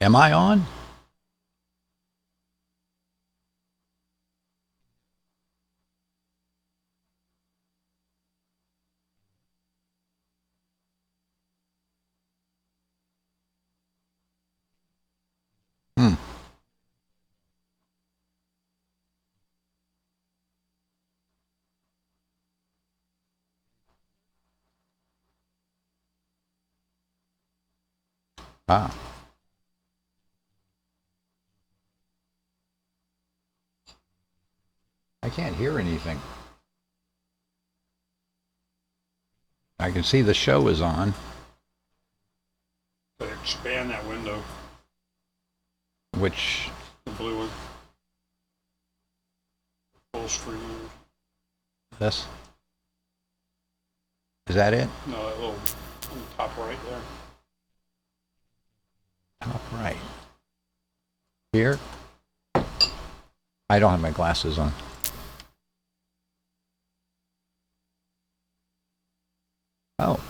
Am I on? Hmm. Ah, I can't hear anything. I can see the show is on. But expand that window, Which, the blue one, full screen. this? Is that it? No, that little on the top right there. Top right. Here? I don't have my glasses on. Oh.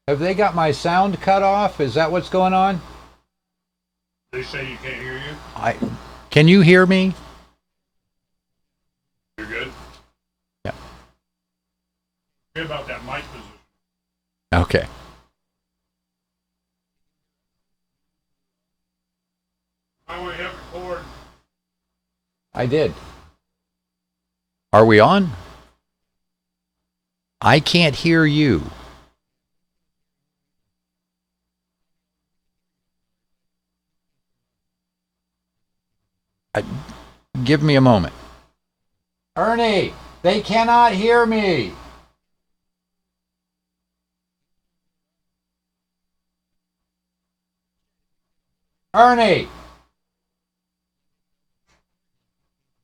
Have they got my sound cut off? Is that what's going on? They say you can't hear you. Can you hear me? You're good. Yeah. Good about that mic position. Okay. I want to hit record. I did. Are we on? I can't hear you. Give me a moment. Ernie, they cannot hear me. Ernie.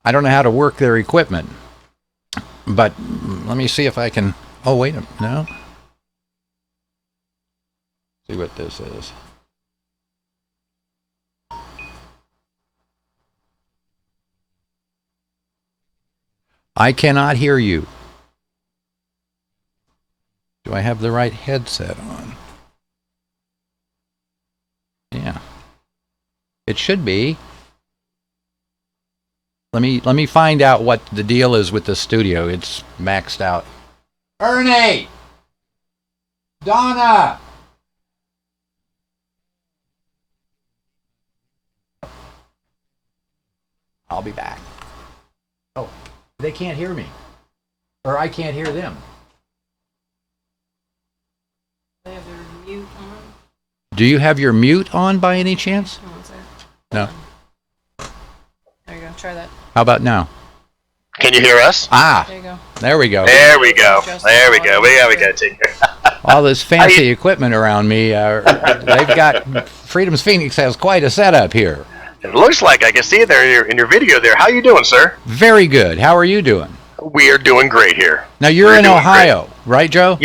I don't know how to work their equipment, but let me see if I can. Oh, wait a minute. No. See what this is. I cannot hear you. Do I have the right headset on? Yeah. It should be. Let me find out what the deal is with the studio. It's maxed out. Ernie! Donna! I'll be back. Oh, they can't hear me. Or I can't hear them. They have their mute on. Do you have your mute on by any chance? Hold on a sec. No. There you go. Try that. How about now? Can you hear us? Ah, There you go. there we go. There we go. Adjust There we the go. volume. We got to take care. All this fancy equipment around me. They've got Freedom's Phoenix has quite a setup here. It looks like I can see it there in your video there. How you doing, sir? Very good. How are you doing? We are doing great here. Now you're We're in doing Ohio, right, Joe?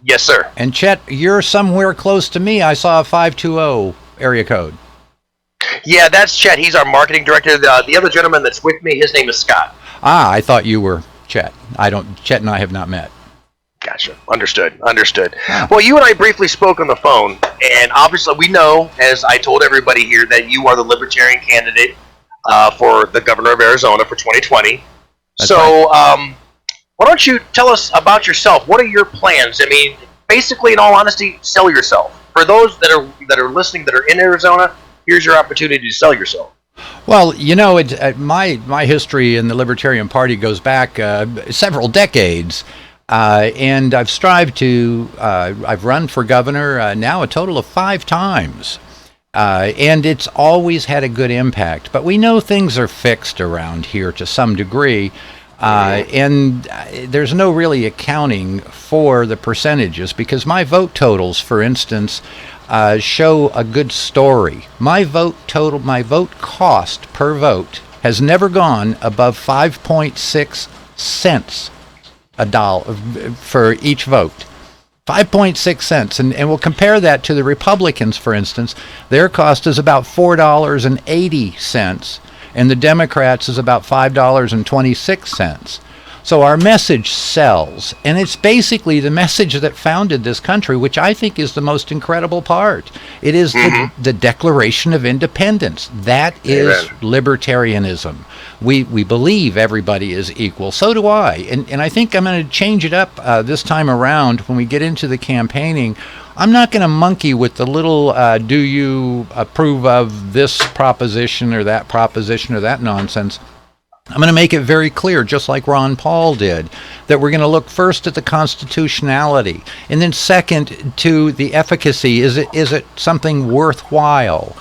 Yes, sir. And Chet, you're somewhere close to me. I saw a 520 area code. Yeah, that's Chet. He's our marketing director. The other gentleman that's with me, his name is Scott. Ah, I thought you were Chet. Chet and I have not met. Gotcha. Understood. Well, you and I briefly spoke on the phone, and obviously we know, as I told everybody here, that you are the Libertarian candidate for the governor of Arizona for 2020. That's So, why don't you tell us about yourself? What are your plans? I mean, basically, in all honesty, sell yourself. For those that are listening that are in Arizona, here's your opportunity to sell yourself. Well, you know, my history in the Libertarian Party goes back several decades. And I've I've run for governor now a total of 5 times. And it's always had a good impact. But we know things are fixed around here to some degree. And there's no really accounting for the percentages because my vote totals, for instance, show a good story. My vote cost per vote has never gone above 5.6 cents a dollar for each vote. 5.6 cents. And we'll compare that to the Republicans, for instance. Their cost is about $4.80, and the Democrats is about $5.26. So our message sells, and it's basically the message that founded this country, which I think is the most incredible part. It is the Declaration of Independence. That is libertarianism. We believe everybody is equal. So do I. And I think I'm going to change it up this time around when we get into the campaigning. I'm not going to monkey with the little do you approve of this proposition or that nonsense. I'm going to make it very clear, just like Ron Paul did, that we're going to look first at the constitutionality, and then second to the efficacy. Is it something worthwhile?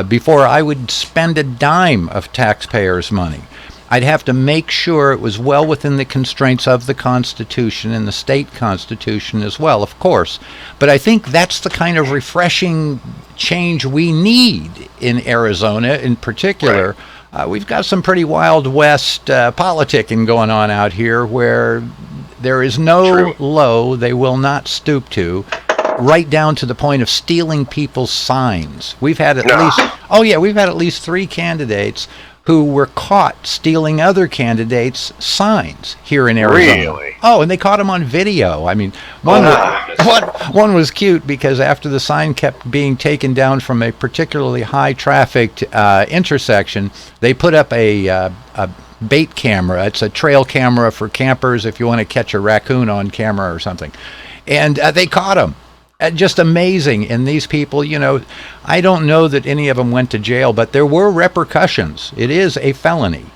Before I would spend a dime of taxpayers' money, I'd have to make sure it was well within the constraints of the Constitution and the state constitution as well, of course. But I think that's the kind of refreshing change we need in Arizona in particular. Right. We've got some pretty Wild West politicking going on out here where there is no low they will not stoop to, right down to the point of stealing people's signs. We've had at least 3 candidates who were caught stealing other candidates' signs here in Arizona. Really? Oh, and they caught them on video. I mean, one was cute because after the sign kept being taken down from a particularly high-trafficked intersection, they put up a bait camera. It's a trail camera for campers if you want to catch a raccoon on camera or something. And they caught him. Just amazing. And these people, I don't know that any of them went to jail, but there were repercussions. It is a felony.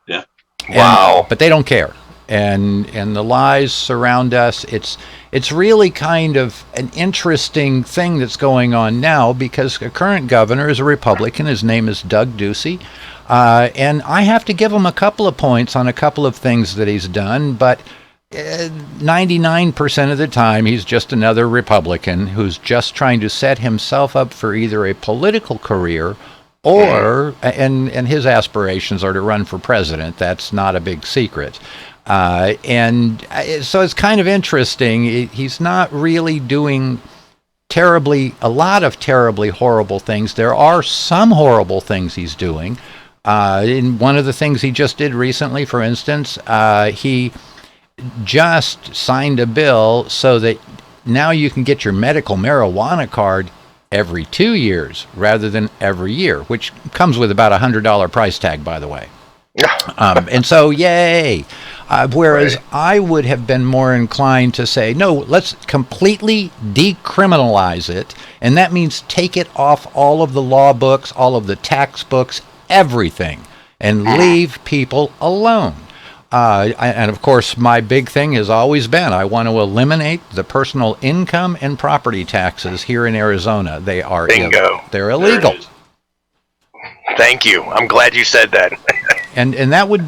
Yeah. Wow. But they don't care. And the lies surround us. It's really kind of an interesting thing that's going on now because the current governor is a Republican. His name is Doug Ducey. And I have to give him a couple of points on a couple of things that he's done, but 99% of the time he's just another Republican who's just trying to set himself up for either a political career or and his aspirations are to run for president. That's not a big secret. And so it's kind of interesting. He's not really doing a lot of terribly horrible things. There are some horrible things he's doing. In one of the things he just did recently, for instance, he just signed a bill so that now you can get your medical marijuana card every 2 years rather than every year, which comes with about $100 price tag, by the way. And so, yay. Whereas I would have been more inclined to say, no, let's completely decriminalize it. And that means take it off all of the law books, all of the tax books, everything, and leave people alone. And of course, my big thing has always been I want to eliminate the personal income and property taxes here in Arizona. They are they're illegal. Thank you. I'm glad you said that. and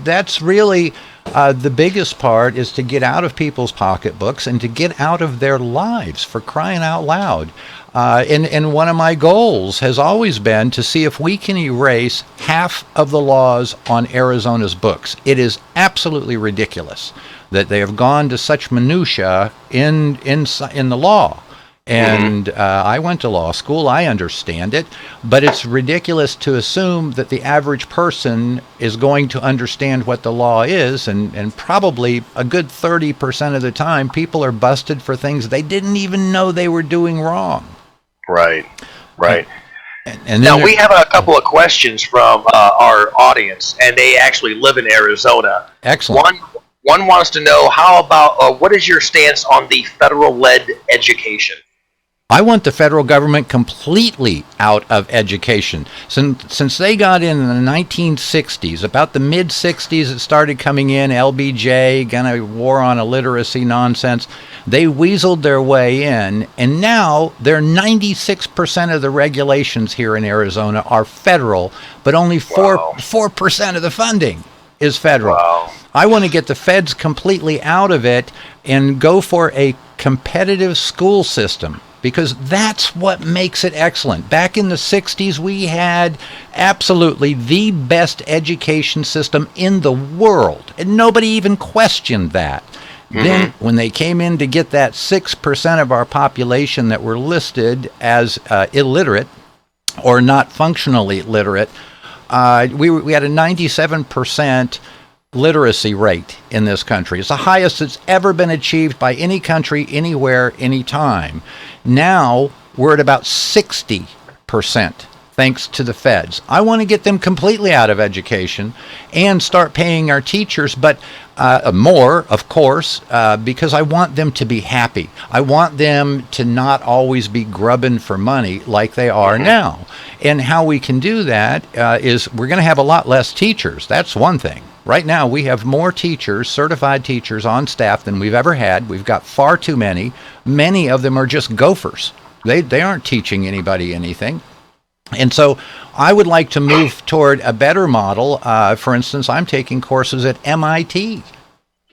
that's really the biggest part, is to get out of people's pocketbooks and to get out of their lives, for crying out loud. And one of my goals has always been to see if we can erase half of the laws on Arizona's books. It is absolutely ridiculous that they have gone to such minutia in the law. And I went to law school. I understand it. But it's ridiculous to assume that the average person is going to understand what the law is. And probably a good 30% of the time, people are busted for things they didn't even know they were doing wrong. Right. And now we have a couple of questions from our audience, and they actually live in Arizona. Excellent. One wants to know, how about what is your stance on the federal-led education? I want the federal government completely out of education. Since they got in the 1960s, about the mid-60s it started coming in, LBJ, kind of war on illiteracy nonsense. They weaseled their way in, and now they're 96% of the regulations here in Arizona are federal, but only 4% of the funding is federal. Wow. I want to get the feds completely out of it and go for a competitive school system, because that's what makes it excellent. Back in the 60s, we had absolutely the best education system in the world, and nobody even questioned that. Then when they came in to get that 6% of our population that were listed as illiterate or not functionally literate, we had a 97% literacy rate in this country. It's the highest that's ever been achieved by any country, anywhere, anytime. Now we're at about 60%, thanks to the feds. I want to get them completely out of education and start paying our teachers, but more, of course, because I want them to be happy. I want them to not always be grubbing for money like they are now. And how we can do that is we're going to have a lot less teachers. That's one thing. Right now, we have more teachers, certified teachers on staff than we've ever had. We've got far too many. Many of them are just gophers. They aren't teaching anybody anything. And so I would like to move toward a better model. For instance, I'm taking courses at MIT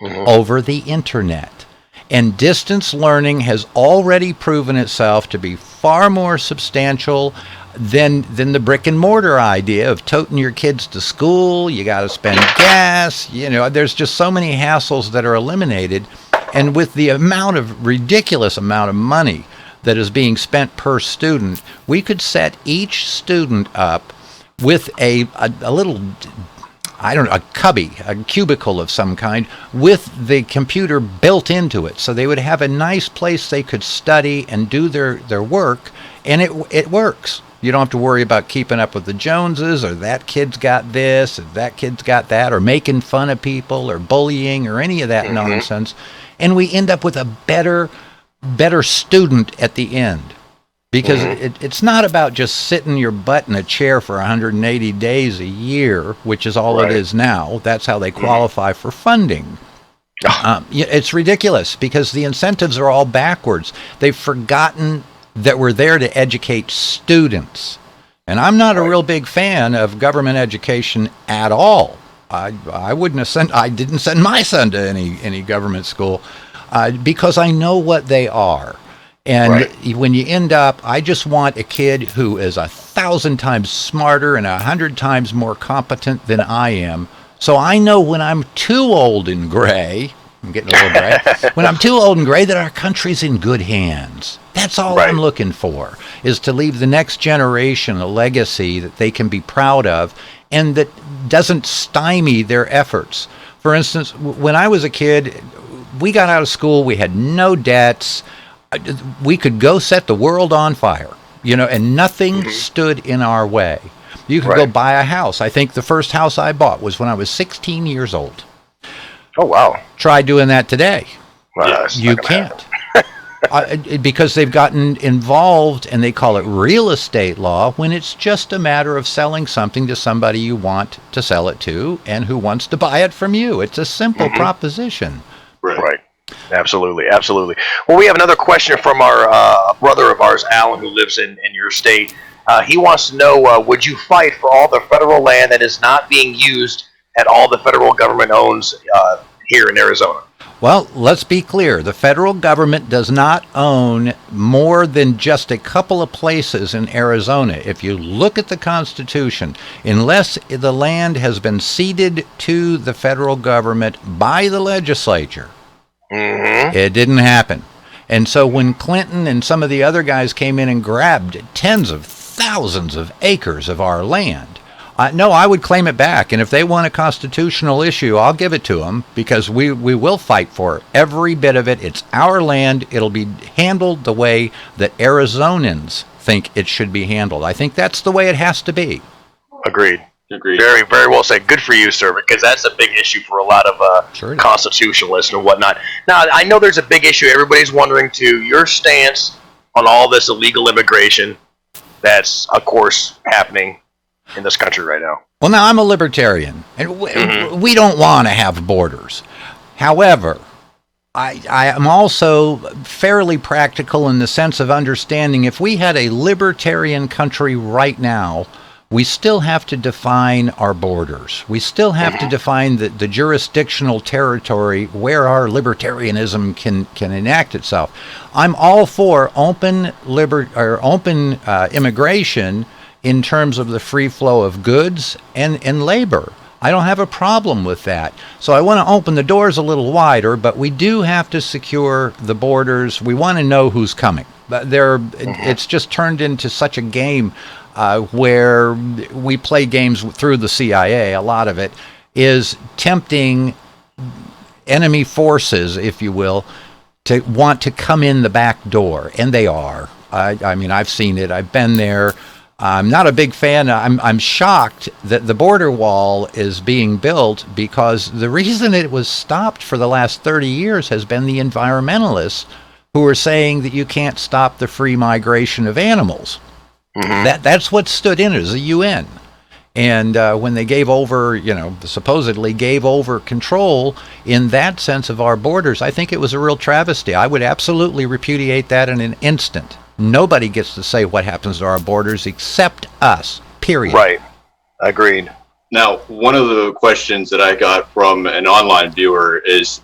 over the internet. And distance learning has already proven itself to be far more substantial than the brick and mortar idea of toting your kids to school. You got to spend gas. There's just so many hassles that are eliminated. And with the ridiculous amount of money that is being spent per student, we could set each student up with a little, a cubby, a cubicle of some kind, with the computer built into it. So they would have a nice place they could study and do their work, and it works. You don't have to worry about keeping up with the Joneses, or that kid's got this, or that kid's got that, or making fun of people, or bullying, or any of that nonsense. And we end up with a better student at the end. Because it's not about just sitting your butt in a chair for 180 days a year, which is all it is now. That's how they qualify for funding. It's ridiculous because the incentives are all backwards. They've forgotten that we're there to educate students. And I'm not a real big fan of government education at all. I didn't send my son to any government school because I know what they are. And when you end up, I just want a kid who is 1,000 times smarter and 100 times more competent than I am. So I know when I'm too old and gray, I'm getting a little gray, when I'm too old and gray, that our country's in good hands. That's all I'm looking for, is to leave the next generation a legacy that they can be proud of and that doesn't stymie their efforts. For instance, when I was a kid, we got out of school, we had no debts. We could go set the world on fire, and nothing stood in our way. You could go buy a house. I think the first house I bought was when I was 16 years old. Oh, wow. Try doing that today. Well, you can't. Because they've gotten involved, and they call it real estate law, when it's just a matter of selling something to somebody you want to sell it to and who wants to buy it from you. It's a simple proposition. Right. Absolutely. Well, we have another question from our brother of ours, Alan, who lives in your state. He wants to know, would you fight for all the federal land that is not being used at all the federal government owns here in Arizona? Well, let's be clear. The federal government does not own more than just a couple of places in Arizona. If you look at the Constitution, unless the land has been ceded to the federal government by the legislature, it didn't happen. And so when Clinton and some of the other guys came in and grabbed tens of thousands of acres of our land, I would claim it back. And if they want a constitutional issue, I'll give it to them, because we will fight for it. Every bit of it. It's our land. It'll be handled the way that Arizonans think it should be handled. I think that's the way it has to be. Agreed. Very, very well said. Good for you, sir, because that's a big issue for a lot of constitutionalists and whatnot. Now, I know there's a big issue. Everybody's wondering, too, your stance on all this illegal immigration that's, of course, happening in this country right now. Well, now, I'm a libertarian, and we don't want to have borders. However, I am also fairly practical in the sense of understanding if we had a libertarian country right now, we still have to define our borders. We still have to define the jurisdictional territory where our libertarianism can enact itself. I'm all for open immigration in terms of the free flow of goods and labor. I don't have a problem with that. So I want to open the doors a little wider, but we do have to secure the borders. We want to know who's coming. It's just turned into such a game where we play games through the CIA, a lot of it, is tempting enemy forces, if you will, to want to come in the back door, and they are. I mean, I've seen it. I've been there. I'm not a big fan. I'm shocked that the border wall is being built, because the reason it was stopped for the last 30 years has been the environmentalists who are saying that you can't stop the free migration of animals. That's what stood in it, as the UN. And when they gave over, supposedly gave over control in that sense of our borders, I think it was a real travesty. I would absolutely repudiate that in an instant. Nobody gets to say what happens to our borders except us, period. Right. Agreed. Now, one of the questions that I got from an online viewer is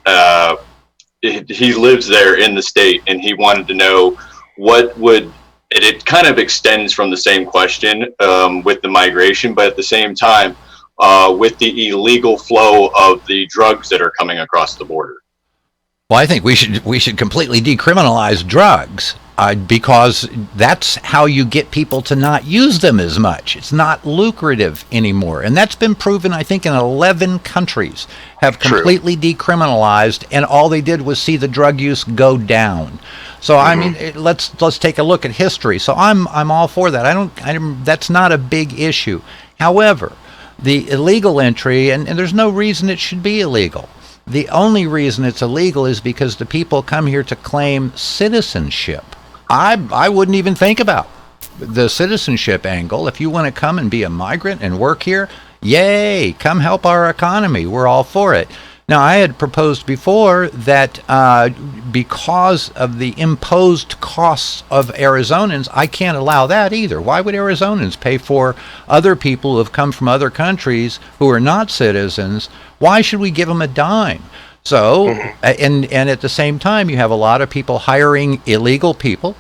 he lives there in the state, and he wanted to know what would it kind of extends from the same question with the migration, but at the same time with the illegal flow of the drugs that are coming across the border. Well, I think we should completely decriminalize drugs because that's how you get people to not use them as much. It's not lucrative anymore, and that's been proven. I think in 11 countries have completely decriminalized, and all they did was see the drug use go down. So I mean, let's take a look at history. So I'm all for that. That's not a big issue. However, the illegal entry, and there's no reason it should be illegal. The only reason it's illegal is because the people come here to claim citizenship. I wouldn't even think about the citizenship angle. If you want to come and be a migrant and work here, yay, come help our economy. We're all for it. Now, I had proposed before that because of the imposed costs of Arizonans, I can't allow that either. Why would Arizonans pay for other people who have come from other countries who are not citizens? Why should we give them a dime? So, and at the same time, you have a lot of people hiring illegal people,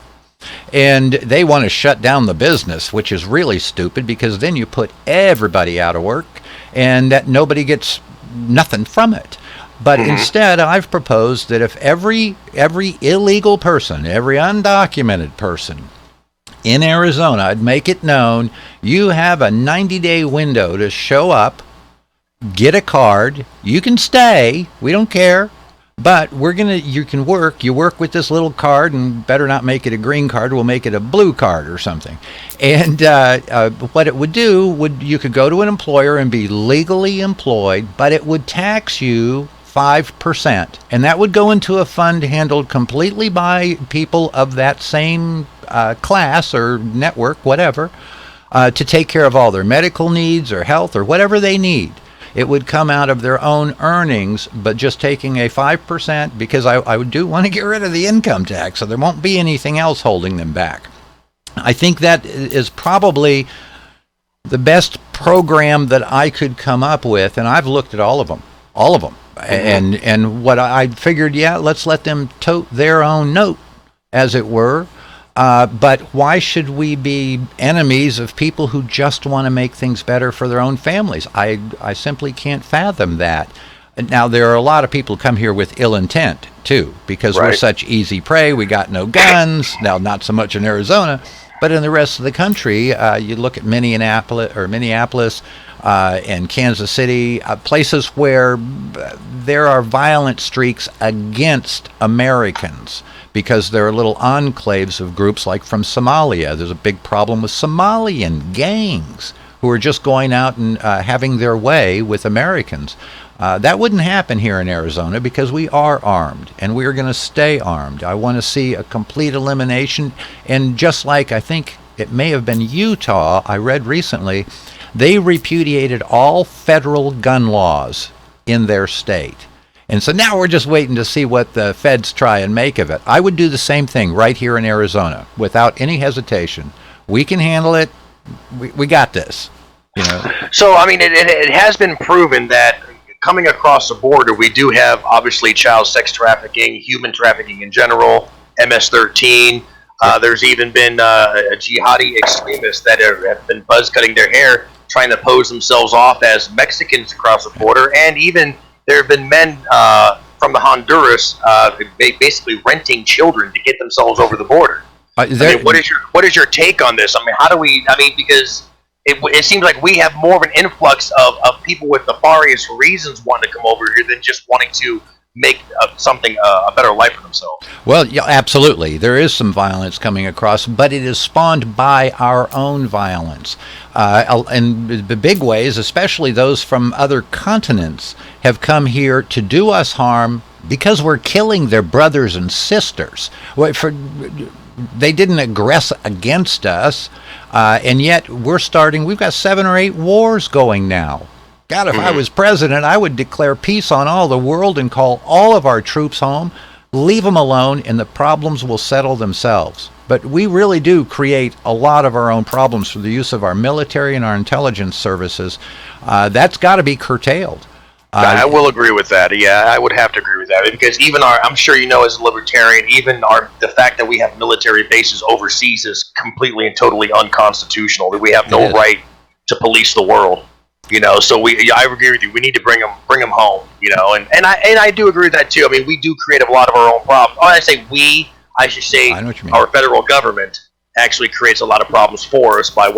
and they want to shut down the business, which is really stupid, because then you put everybody out of work, and that nobody gets nothing from it. But instead, I've proposed that if every illegal person, every undocumented person in Arizona, I'd make it known, you have a 90-day window to show up, get a card, you can stay, we don't care, but you can work. You work with this little card, and better not make it a green card, we'll make it a blue card or something. And what it would do, you could go to an employer and be legally employed, but it would tax you 5%, and that would go into a fund handled completely by people of that same class or network, whatever, to take care of all their medical needs or health or whatever they need. It would come out of their own earnings, but just taking a 5%, because I do want to get rid of the income tax, so there won't be anything else holding them back. I think that is probably the best program that I could come up with, and I've looked at all of them. And what I figured, let's let them tote their own note, as it were. But why should we be enemies of people who just want to make things better for their own families? I simply can't fathom that. Now, there are a lot of people who come here with ill intent, too, because we're such easy prey. We got no guns. Now, not so much in Arizona, but in the rest of the country, you look at Minneapolis and Kansas City, places where there are violent streaks against Americans, because there are little enclaves of groups like from Somalia. There's a big problem with Somalian gangs who are just going out and having their way with Americans. That wouldn't happen here in Arizona, because we are armed, and we are going to stay armed. I want to see a complete elimination, and just like I think it may have been Utah, I read recently, they repudiated all federal gun laws in their state. And so now we're just waiting to see what the feds try and make of it. I would do the same thing right here in Arizona without any hesitation. We can handle it. We got this. So, I mean, it has been proven that coming across the border, we do have, obviously, child sex trafficking, human trafficking in general, MS-13. There's even been jihadi extremists that have been buzz-cutting their hair, trying to pose themselves off as Mexicans across the border, and even there have been men from the Honduras basically renting children to get themselves over the border. What is your take on this? I mean, how do we? I mean, because it seems like we have more of an influx of people with nefarious reasons wanting to come over here than just wanting to make a better life for themselves. Well, yeah, absolutely. There is some violence coming across, but it is spawned by our own violence. And the big ways, especially those from other continents, have come here to do us harm because we're killing their brothers and sisters. They didn't aggress against us, and yet we've got 7 or 8 wars going now. God, if I was president, I would declare peace on all the world and call all of our troops home, leave them alone, and the problems will settle themselves. But we really do create a lot of our own problems through the use of our military and our intelligence services. That's got to be curtailed. I will agree with that. Yeah, I would have to agree with that, because even I'm sure you know, as a libertarian, even the fact that we have military bases overseas is completely and totally unconstitutional. That we have no right to police the world. So I agree with you. We need to bring them home. And I do agree with that too. I mean, we do create a lot of our own problems. When I say we, I should say our federal government actually creates a lot of problems for us by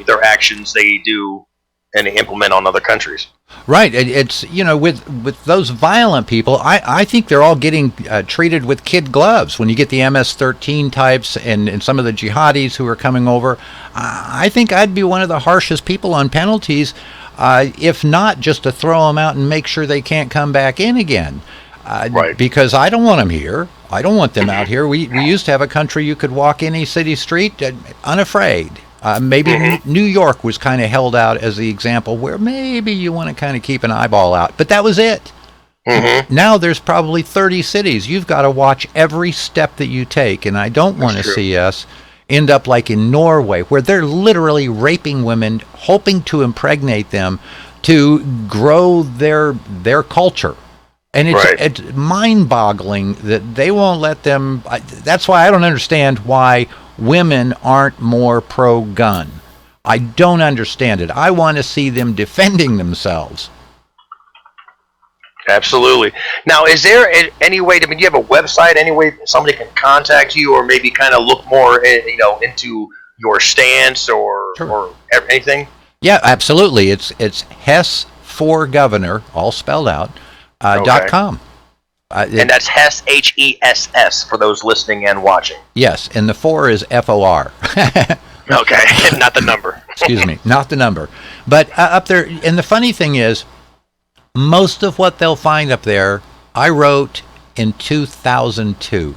their actions they do and implement on other countries. Right. It's with those violent people, I think they're all getting treated with kid gloves. When you get the MS-13 types and some of the jihadis who are coming over, I think I'd be one of the harshest people on penalties. If not, just to throw them out and make sure they can't come back in again. Right. Because I don't want them here. I don't want them out here. We used to have a country you could walk any city street unafraid. Maybe New York was kind of held out as the example where maybe you want to kind of keep an eyeball out. But that was it. Now there's probably 30 cities. You've got to watch every step that you take. And I don't want to see us end up like in Norway, where they're literally raping women, hoping to impregnate them to grow their culture. And it's mind-boggling that they won't let them. That's why I don't understand why women aren't more pro-gun. I don't understand it. I want to see them defending themselves. Absolutely. Now, is there any way? Do you have a website? Any way somebody can contact you, or maybe kind of look more, into your stance or anything? Yeah, absolutely. It's Hess for Governor, all spelled out. .com. And that's Hess, HESS, for those listening and watching. Yes, and the 4 is FOR. Okay, not the number. Excuse me, not the number. But up there, and the funny thing is, most of what they'll find up there, I wrote in 2002.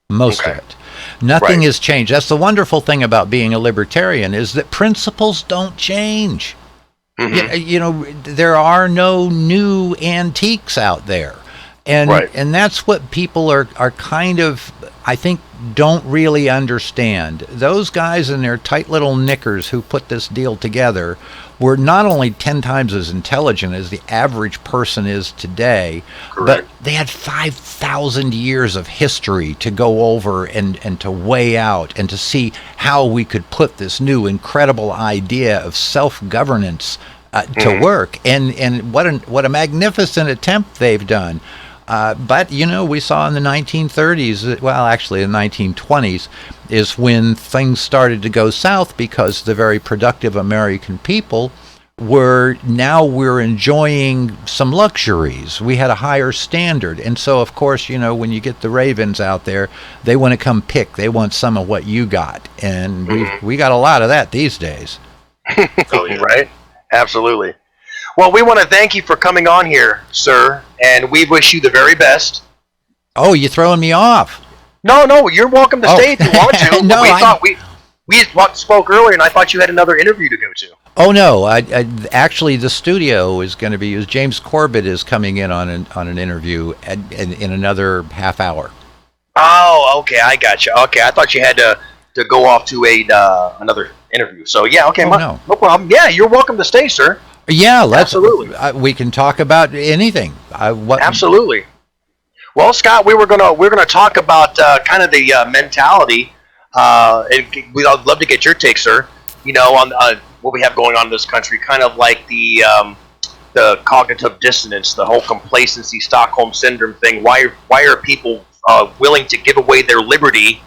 Most of it. Nothing has changed. That's the wonderful thing about being a libertarian, is that principles don't change. There are no new antiques out there. And that's what people are kind of, I think, don't really understand. Those guys in their tight little knickers who put this deal together were not only 10 times as intelligent as the average person is today, but they had 5,000 years of history to go over and to weigh out and to see how we could put this new incredible idea of self-governance to work. And what a magnificent attempt they've done. But, we saw in the 1930s, well, actually the 1920s, is when things started to go south, because the very productive American people we're enjoying some luxuries. We had a higher standard. And so, of course, when you get the Ravens out there, they want to come pick. They want some of what you got. And we got a lot of that these days. Oh, yeah. Right? Absolutely. Well, we want to thank you for coming on here, sir, and we wish you the very best. Oh, you're throwing me off. No, you're welcome to stay if you want to. No, we spoke earlier, and I thought you had another interview to go to. Oh, no. Actually, the studio is going to be used. James Corbett is coming in on an interview in another half hour. Oh, okay, I got you. Okay, I thought you had to go off to another interview. So, yeah, okay, no problem. Yeah, you're welcome to stay, sir. Yeah, absolutely. We can talk about anything. Absolutely. Well, Scott, we're gonna talk about kind of the mentality, and I'd love to get your take, sir. On what we have going on in this country, kind of like the cognitive dissonance, the whole complacency, Stockholm syndrome thing. Why are people willing to give away their liberty?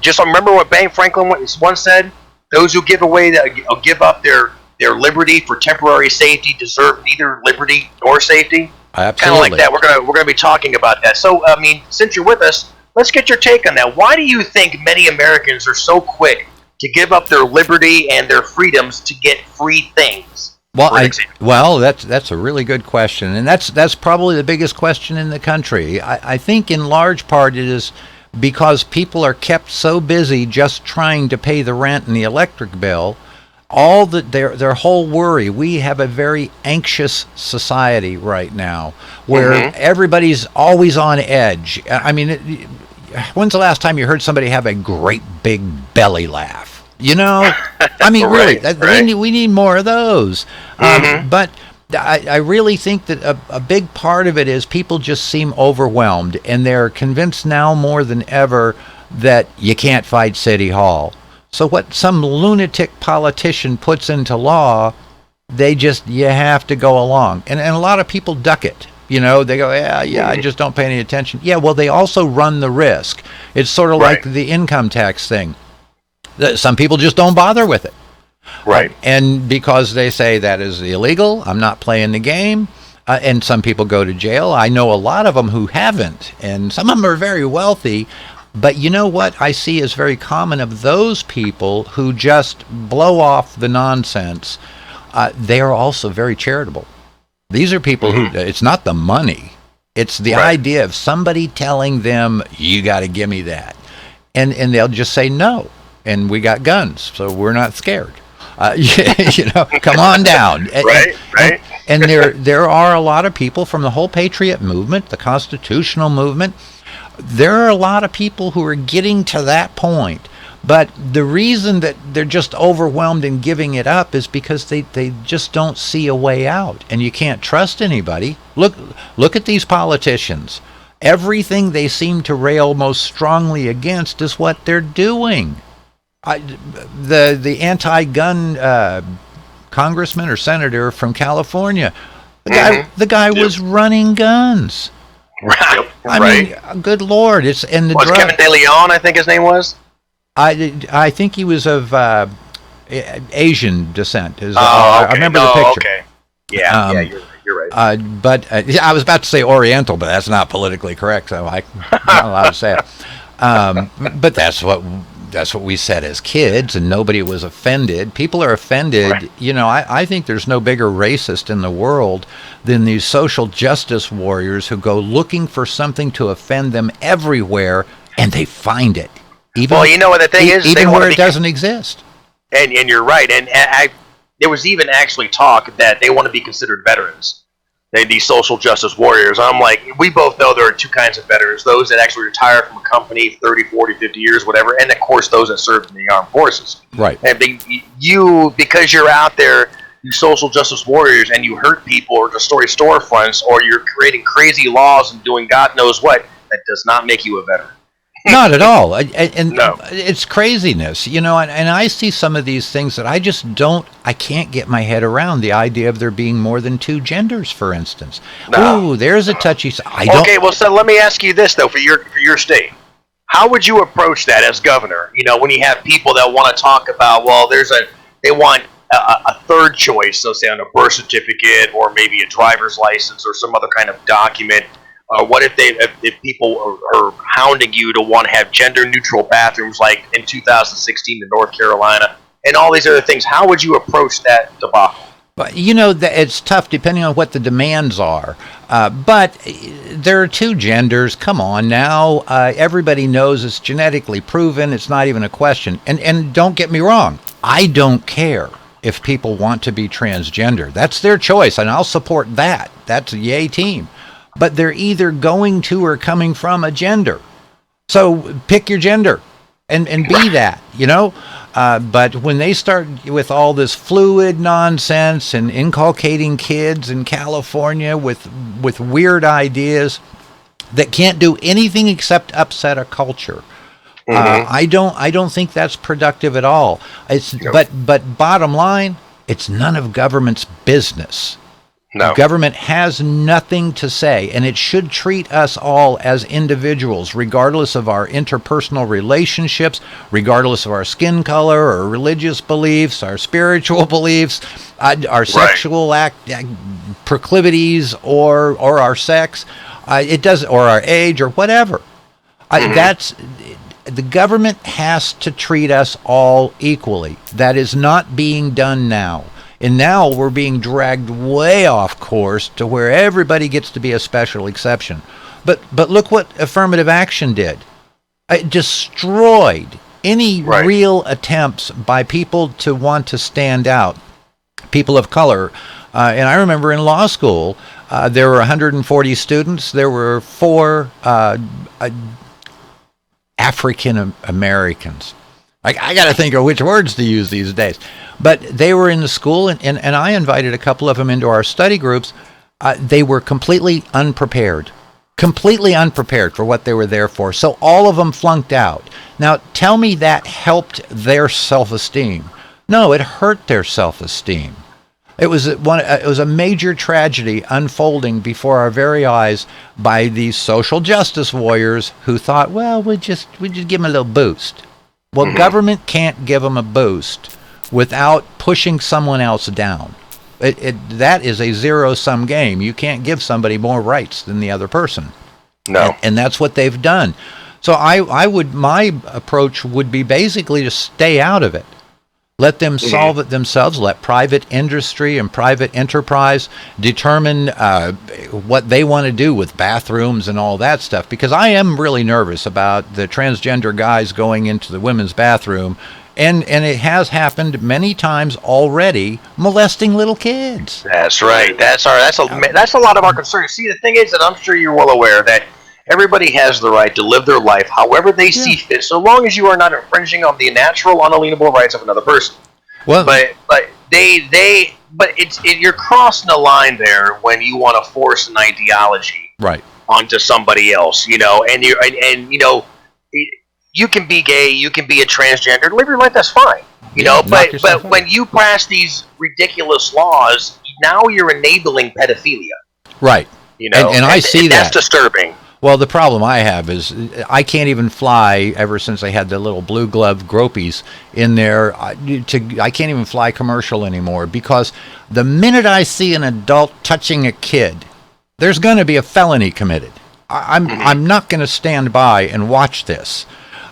Just remember what Ben Franklin once said: Those who give up their liberty for temporary safety deserve neither liberty nor safety. Absolutely. Kind of like that. We're gonna be talking about that. So, I mean, since you're with us, let's get your take on that. Why do you think many Americans are so quick to give up their liberty and their freedoms to get free things? Well, that's a really good question, and that's probably the biggest question in the country. I think in large part it is because people are kept so busy just trying to pay the rent and the electric bill. All that their whole worry. We have a very anxious society right now, where everybody's always on edge. I mean, when's the last time you heard somebody have a great big belly laugh? You know, I mean, Right, really, we need more of those. But I really think that a big part of it is people just seem overwhelmed, and they're convinced now more than ever that you can't fight City Hall. So what some lunatic politician puts into law, you have to go along. And a lot of people duck it. You know, they go, yeah, I just don't pay any attention. Yeah, well, they also run the risk. It's sort of like the income tax thing. Some people just don't bother with it. Right. And because they say that is illegal, I'm not playing the game. And some people go to jail. I know a lot of them who haven't. And some of them are very wealthy. But you know what I see is very common of those people who just blow off the nonsense. They are also very charitable. These are people who, it's not the money. It's the idea of somebody telling them, you got to give me that. And they'll just say no. And we got guns, so we're not scared. You know, come on down. Right. And there are a lot of people from the whole patriot movement, the constitutional movement. There are a lot of people who are getting to that point. But the reason that they're just overwhelmed and giving it up is because they just don't see a way out. And you can't trust anybody. Look at these politicians. Everything they seem to rail most strongly against is what they're doing. The anti-gun congressman or senator from California, the guy was running guns. Right. I mean, good Lord! It's in the drug. Kevin De Leon, I think his name was. I think he was of Asian descent. I remember the picture. Okay. Yeah, you're right. But I was about to say Oriental, but that's not politically correct, so I'm not allowed to say it. But that's what we said as kids, and nobody was offended. People are offended. Right. You know, I think there's no bigger racist in the world than these social justice warriors who go looking for something to offend them everywhere, and they find it. Well, you know what the thing is? Even where it doesn't exist. And you're right. And there was even actually talk that they want to be considered veterans. These social justice warriors. I'm like, we both know there are two kinds of veterans. Those that actually retire from a company 30, 40, 50 years, whatever. And, of course, those that served in the armed forces. Right. And because you're out there, you social justice warriors, and you hurt people or destroy storefronts, or you're creating crazy laws and doing God knows what, that does not make you a veteran. Not at all. And no. It's craziness, you know, and I see some of these things that I can't get my head around the idea of there being more than two genders, for instance. No. Ooh, there's a touchy... Okay, well, so let me ask you this, though, for your state. How would you approach that as governor? You know, when you have people that want to talk about, well, they want a third choice, so say on a birth certificate or maybe a driver's license or some other kind of document. What if people are hounding you to want to have gender-neutral bathrooms like in 2016 in North Carolina and all these other things? How would you approach that debacle? But you know, it's tough depending on what the demands are. But there are two genders. Come on now. Everybody knows it's genetically proven. It's not even a question. And don't get me wrong. I don't care if people want to be transgender. That's their choice, and I'll support that. That's a yay team. But they're either going to or coming from a gender. So pick your gender and be that, you know. But when they start with all this fluid nonsense and inculcating kids in California with weird ideas that can't do anything except upset a culture, I don't think that's productive at all. But bottom line, it's none of government's business. No. Government has nothing to say, and it should treat us all as individuals, regardless of our interpersonal relationships, regardless of our skin color or religious beliefs, our spiritual beliefs, our sexual proclivities, or our sex. It does, or our age, or whatever. That's the government has to treat us all equally. That is not being done now. And now we're being dragged way off course to where everybody gets to be a special exception. But look what affirmative action did. It destroyed any real attempts by people to want to stand out, people of color. And I remember in law school, there were 140 students. There were 4 African Americans. I got to think of which words to use these days. But they were in the school, and I invited a couple of them into our study groups. They were completely unprepared for what they were there for. So all of them flunked out. Now, tell me that helped their self-esteem. No, it hurt their self-esteem. It was a major tragedy unfolding before our very eyes by these social justice warriors who thought, well, we just give them a little boost. Well, government can't give them a boost without pushing someone else down. That is a zero-sum game. You can't give somebody more rights than the other person. No. And that's what they've done. So my approach would be basically to stay out of it. Let them solve it themselves. Let private industry and private enterprise determine what they want to do with bathrooms and all that stuff. Because I am really nervous about the transgender guys going into the women's bathroom, and it has happened many times already, molesting little kids. That's right. That's a lot of our concern. See, the thing is that I'm sure you're well aware that everybody has the right to live their life however they see fit, so long as you are not infringing on the natural, unalienable rights of another person. Well, but you're crossing a line there when you want to force an ideology onto somebody else, and you can be gay, you can be a transgender, live your life, that's fine, but when you pass these ridiculous laws, now you're enabling pedophilia. Right. And I see that. That's disturbing. Well, the problem I have is I can't even fly ever since I had the little blue glove gropies in there. I can't even fly commercial anymore because the minute I see an adult touching a kid, there's going to be a felony committed. I'm not going to stand by and watch this.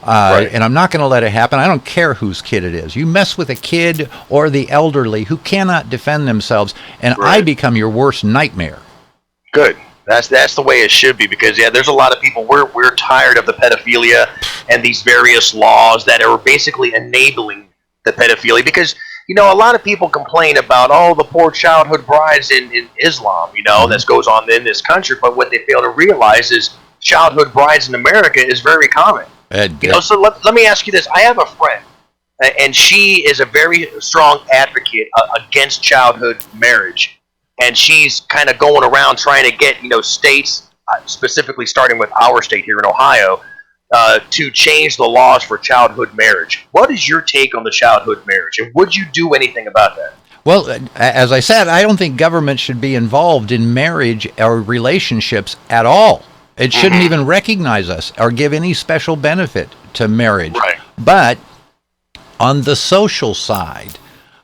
And I'm not going to let it happen. I don't care whose kid it is. You mess with a kid or the elderly who cannot defend themselves, and I become your worst nightmare. Good. That's the way it should be, because there's a lot of people, we're tired of the pedophilia and these various laws that are basically enabling the pedophilia, because a lot of people complain about the poor childhood brides in Islam, that goes on in this country, but what they fail to realize is childhood brides in America is very common. So let me ask you this. I have a friend, and she is a very strong advocate against childhood marriage. And she's kind of going around trying to get, states, specifically starting with our state here in Ohio, to change the laws for childhood marriage. What is your take on the childhood marriage, and would you do anything about that? Well, as I said, I don't think government should be involved in marriage or relationships at all. It shouldn't even recognize us or give any special benefit to marriage. Right. But on the social side,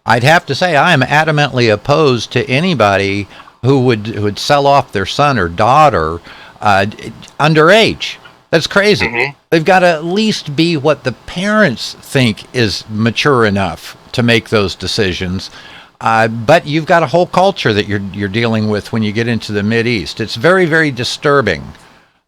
I'd have to say I am adamantly opposed to anybody who would sell off their son or daughter underage. That's crazy. They've got to at least be what the parents think is mature enough to make those decisions. But you've got a whole culture that you're dealing with when you get into the Mideast. It's very, very disturbing,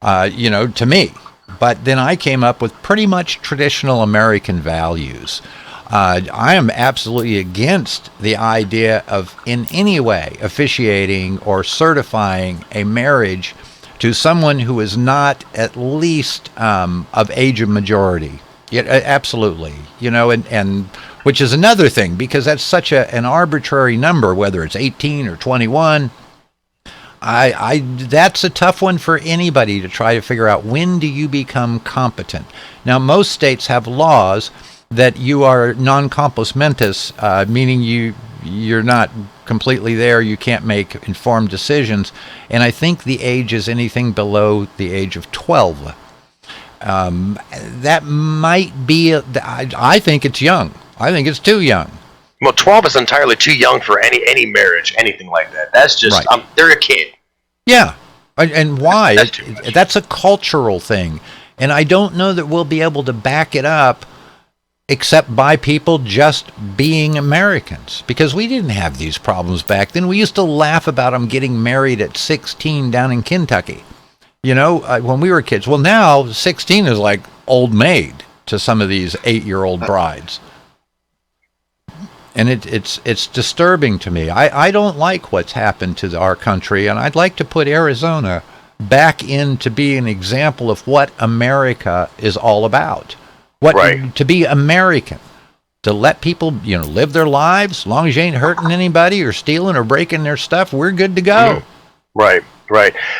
to me. But then I came up with pretty much traditional American values. I am absolutely against the idea of in any way officiating or certifying a marriage to someone who is not at least of age of majority. Absolutely. And which is another thing, because that's such an arbitrary number, whether it's 18 or 21. That's a tough one for anybody to try to figure out. When do you become competent? Now, most states have laws that you are non compos mentis, meaning you're not completely there. You can't make informed decisions. And I think the age is anything below the age of 12. That might be, I think it's young. I think it's too young. Well, 12 is entirely too young for any marriage, anything like that. That's just, Right. they're a kid. Yeah. And why? That's too much. That's a cultural thing. And I don't know that we'll be able to back it up except by people just being Americans. Because we didn't have these problems back then. We used to laugh about them getting married at 16 down in Kentucky. You know, when we were kids. Well, now 16 is like old maid to some of these 8-year-old brides. And it's disturbing to me. I don't like what's happened to our country, and I'd like to put Arizona back in to be an example of what America is all about. Right. To be American, to let people, live their lives. As long as you ain't hurting anybody or stealing or breaking their stuff, we're good to go. Right.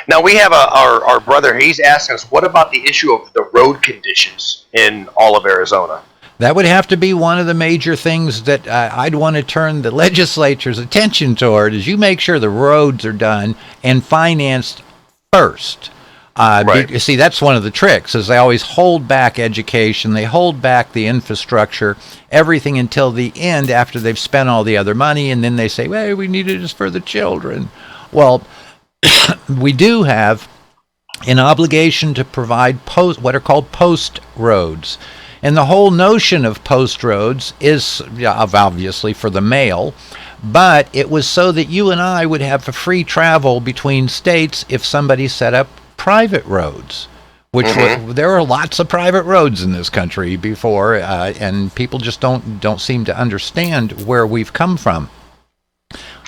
Now we have our brother. He's asking us, what about the issue of the road conditions in all of Arizona? That would have to be one of the major things that I'd want to turn the legislature's attention toward, is you make sure the roads are done and financed first. Right. See, that's one of the tricks, is they always hold back education, they hold back the infrastructure, everything until the end after they've spent all the other money, and then they say, well, we need it just for the children. Well, we do have an obligation to provide what are called post roads. And the whole notion of post roads is obviously for the mail, but it was so that you and I would have free travel between states if somebody set up private roads, which there were lots of private roads in this country before, and people just don't seem to understand where we've come from.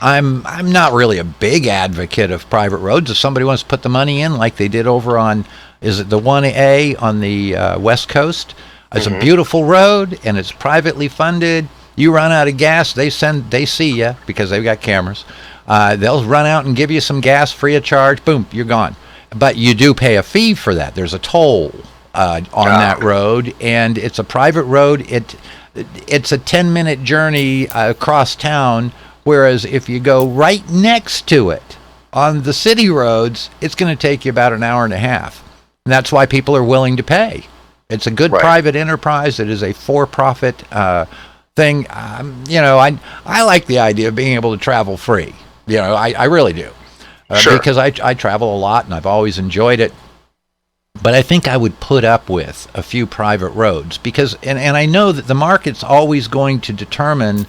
I'm not really a big advocate of private roads. If somebody wants to put the money in, like they did over on, is it the 1A on the West Coast? It's a beautiful road, and it's privately funded. You run out of gas, they see you because they've got cameras. They'll run out and give you some gas free of charge. Boom, you're gone. But you do pay a fee for that. There's a toll on that road, and it's a private road. It's a 10-minute journey across town, whereas if you go right next to it on the city roads, it's going to take you about an hour and a half. And that's why people are willing to pay. It's a good private enterprise. It is a for-profit thing. I like the idea of being able to travel free. I really do. Sure. Because I travel a lot, and I've always enjoyed it. But I think I would put up with a few private roads because, and I know that the market's always going to determine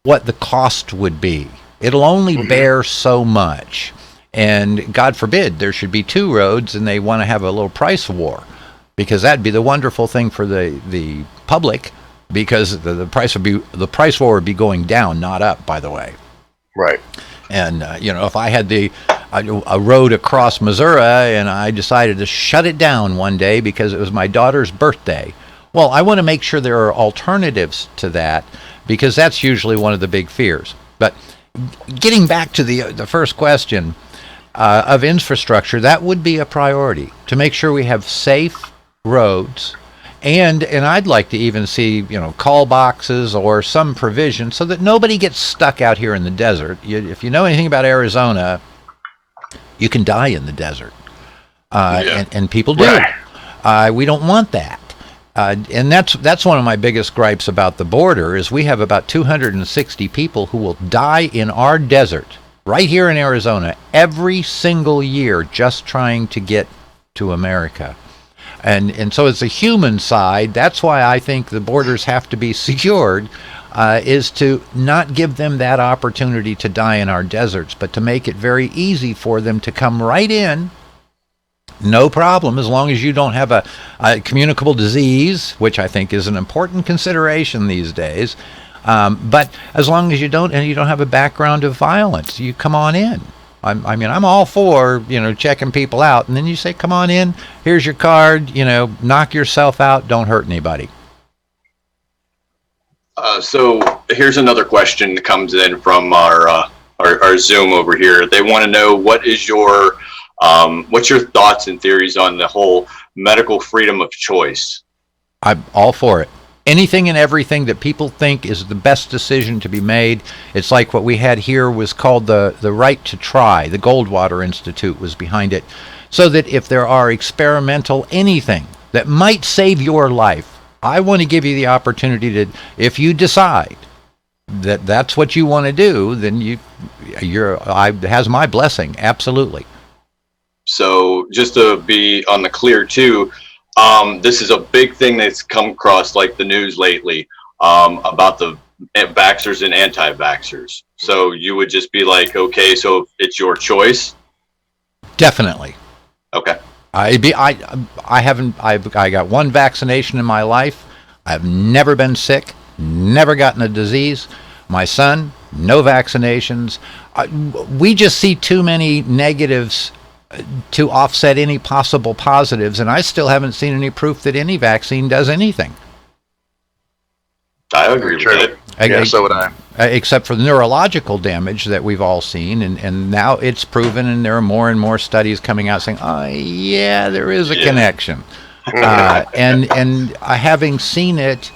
what the cost would be. It'll only bear so much. And God forbid there should be 2 roads and they want to have a little price war, because that'd be the wonderful thing for the public, because the price war would be going down, not up, by the way. Right. And if I had a road across Missouri and I decided to shut it down one day because it was my daughter's birthday, well, I want to make sure there are alternatives to that, because that's usually one of the big fears. But getting back to the first question of infrastructure, that would be a priority, to make sure we have safe roads, and I'd like to even see call boxes or some provision so that nobody gets stuck out here in the desert. If you know anything about Arizona, you can die in the desert, and people do. Right. We don't want that. And that's one of my biggest gripes about the border, is we have about 260 people who will die in our desert right here in Arizona every single year just trying to get to America. And so it's a human side. That's why I think the borders have to be secured, is to not give them that opportunity to die in our deserts, but to make it very easy for them to come right in. No problem, as long as you don't have a communicable disease, which I think is an important consideration these days. But as long as you don't have a background of violence, you come on in. I'm all for checking people out, and then you say, come on in, here's your card, knock yourself out, don't hurt anybody. So here's another question that comes in from our Zoom over here. They want to know, what's your thoughts and theories on the whole medical freedom of choice? I'm all for it. Anything and everything that people think is the best decision to be made. It's like what we had here was called the right to try. The Goldwater Institute was behind it. So that if there are experimental anything that might save your life, I want to give you the opportunity to, if you decide that that's what you want to do, then it has my blessing, absolutely. So just to be on the clear too, this is a big thing that's come across like the news lately, about the vaxxers and anti-vaxxers. So you would just be like, okay, so it's your choice. Definitely. Okay. I got one vaccination in my life. I've never been sick, never gotten a disease. My son, no vaccinations. We just see too many negatives to offset any possible positives, and I still haven't seen any proof that any vaccine does anything. I agree with that. Yeah, so would I. Except for the neurological damage that we've all seen, and now it's proven, and there are more and more studies coming out saying, oh yeah, there is a connection. And having seen it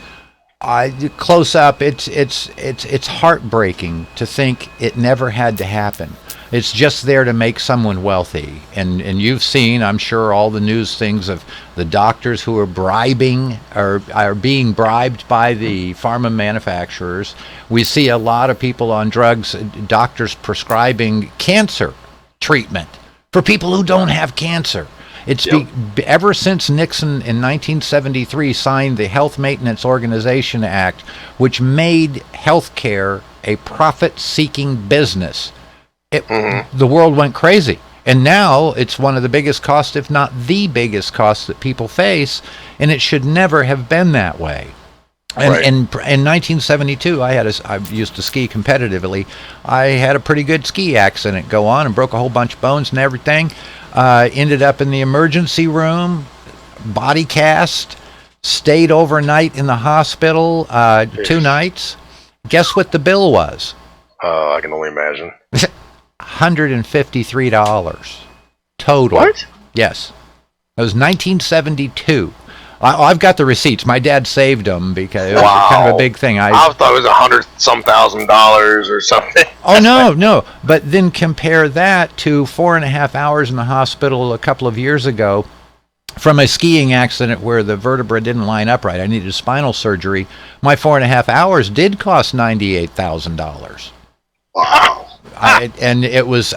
close up, it's heartbreaking to think it never had to happen. It's just there to make someone wealthy. And you've seen, I'm sure, all the news things of the doctors who are bribing or are being bribed by the pharma manufacturers. We see a lot of people on drugs, doctors prescribing cancer treatment for people who don't have cancer. It's ever since Nixon in 1973 signed the Health Maintenance Organization Act, which made healthcare a profit-seeking business. The world went crazy, and now it's one of the biggest costs, if not the biggest cost that people face, and it should never have been that way. And in 1972, I used to ski competitively. I had a pretty good ski accident go on and broke a whole bunch of bones and everything. Ended up in the emergency room, body cast, stayed overnight in the hospital 2 nights. Guess what the bill was? I can only imagine. $153 total. What? Yes. It was 1972. I've got the receipts. My dad saved them because it was kind of a big thing. I thought it was $100,000 or something. Oh, no. But then compare that to 4.5 hours in the hospital a couple of years ago from a skiing accident where the vertebra didn't line up right. I needed spinal surgery. My 4.5 hours did cost $98,000. Wow. And it was,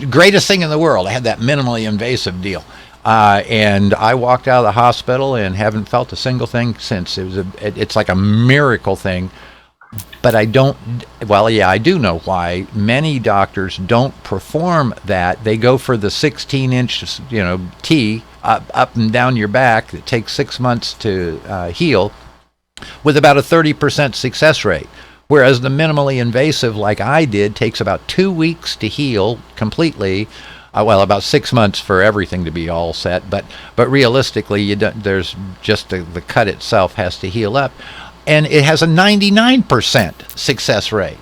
greatest thing in the world. I had that minimally invasive deal. And I walked out of the hospital and haven't felt a single thing since. It's like a miracle thing. But I do know why many doctors don't perform that. They go for the 16-inch, T up and down your back. It takes 6 months to heal with about a 30% success rate. Whereas the minimally invasive, like I did, takes about 2 weeks to heal completely. About 6 months for everything to be all set. But realistically, there's just the cut itself has to heal up. And it has a 99% success rate.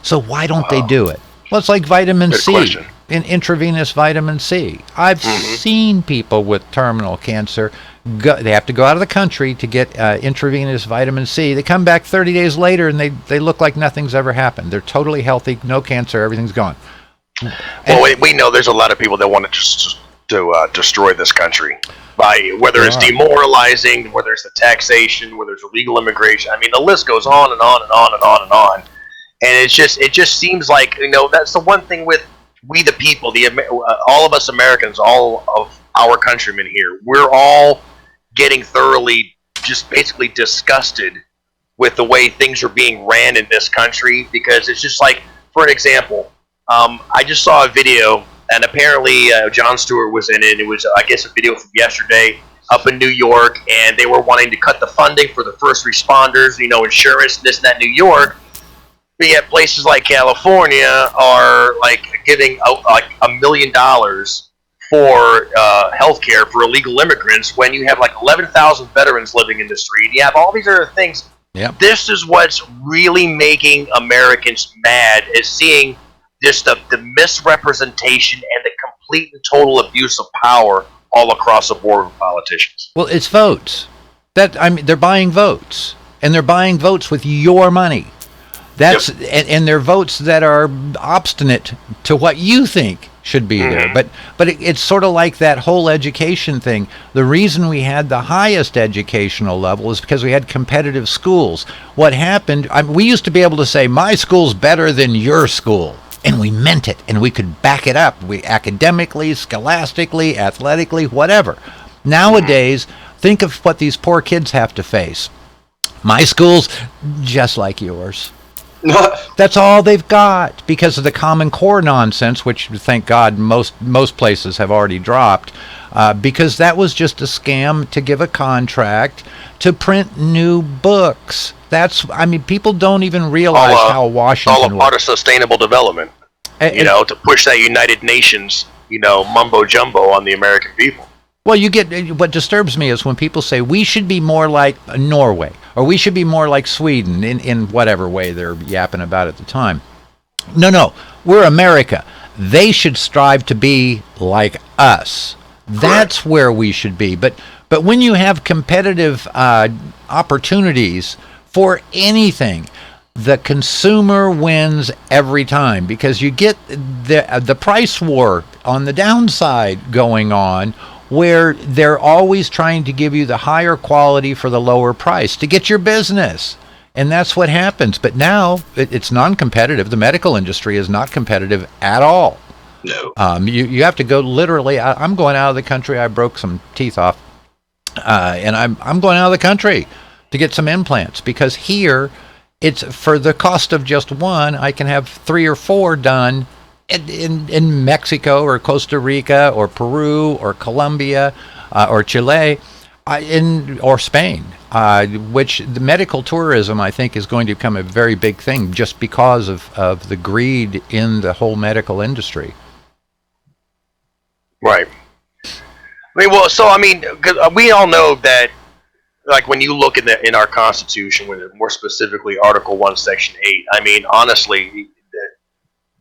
So why don't they do it? Well, it's like vitamin Good C, question. intravenous vitamin C. I've seen people with terminal cancer, they have to go out of the country to get intravenous vitamin C. They come back 30 days later and they look like nothing's ever happened. They're totally healthy, no cancer, everything's gone. Well, we know there's a lot of people that want to destroy this country by whether it's demoralizing, whether it's the taxation, whether it's illegal immigration. I mean, the list goes on and on and on and on and on. And it just seems like, that's the one thing with we the people, all of us Americans, all of our countrymen here, we're all getting thoroughly just basically disgusted with the way things are being ran in this country, because it's just like, for an example, I just saw a video, and apparently Jon Stewart was in it. It was, I guess, a video from yesterday up in New York, and they were wanting to cut the funding for the first responders, insurance, this and that, New York. But yet places like California are like giving out like $1 million for health care for illegal immigrants when you have like 11,000 veterans living in the street. You have all these other things. Yep. This is what's really making Americans mad, is seeing just the misrepresentation and the complete and total abuse of power all across the board with politicians. Well, it's votes. They're buying votes, and they're buying votes with your money. That's and they're votes that are obstinate to what you think should be there. But it's sort of like that whole education thing. The reason we had the highest educational level is because we had competitive schools. What happened? We used to be able to say my school's better than your school, and we meant it, and we could back it up. We academically, scholastically, athletically, whatever. Nowadays, think of what these poor kids have to face. My school's just like yours. That's all they've got because of the Common Core nonsense, which thank God most places have already dropped, because that was just a scam to give a contract to print new books. People don't even realize how Washington all a part of sustainable development. To push that United Nations, mumbo jumbo on the American people. Well, what disturbs me is when people say we should be more like Norway or we should be more like Sweden in whatever way they're yapping about at the time. No, we're America. They should strive to be like us. That's where we should be. But when you have competitive opportunities for anything, the consumer wins every time because you get the price war on the downside going on, where they're always trying to give you the higher quality for the lower price to get your business. And that's what happens. But now it's non-competitive. The medical industry is not competitive at all. No. You have to go literally. I'm going out of the country. I broke some teeth off. And I'm going out of the country to get some implants because here it's for the cost of just one. I can have 3 or 4 done in Mexico or Costa Rica or Peru or Colombia or Chile or Spain, which the medical tourism, I think, is going to become a very big thing just because of the greed in the whole medical industry. Right. We all know that, like, when you look in our Constitution, more specifically Article 1, Section 8, honestly,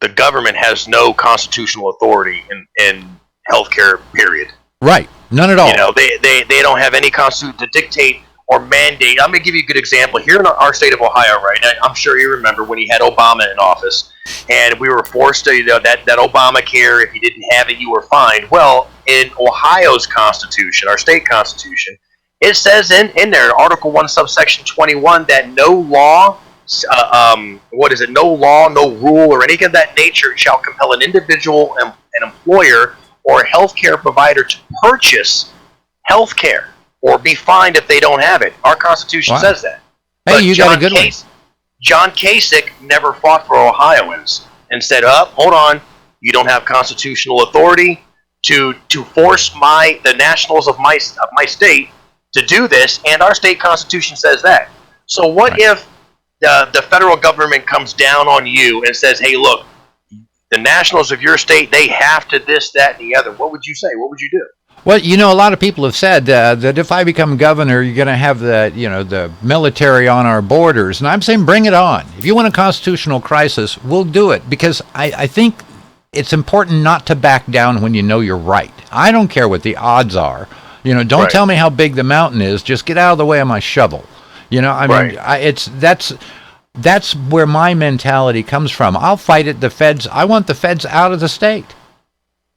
the government has no constitutional authority in healthcare, period. Right. None at all. They don't have any constitution to dictate or mandate. I'm going to give you a good example. Here in our state of Ohio, right, I'm sure you remember when he had Obama in office, and we were forced to, that Obamacare, if you didn't have it, you were fined. Well, in Ohio's Constitution, our state Constitution, it says in there, Article 1, subsection 21, that no law, no law, no rule, or anything of that nature shall compel an individual, an employer, or a healthcare provider to purchase healthcare or be fined if they don't have it. Our Constitution says that. Hey, but you got a good one. John Kasich never fought for Ohioans and said, hold on, you don't have constitutional authority to force the nationals of my state to do this, and our state Constitution says that. So what if the federal government comes down on you and says, hey, look, the nationals of your state, they have to this, that, and the other? What would you say? What would you do? Well, a lot of people have said that if I become governor, you're going to have the military on our borders. And I'm saying bring it on. If you want a constitutional crisis, we'll do it. Because I think it's important not to back down when you know you're right. I don't care what the odds are. Don't tell me how big the mountain is. Just get out of the way of my shovel. That's where my mentality comes from. I'll fight it. The feds. I want the feds out of the state.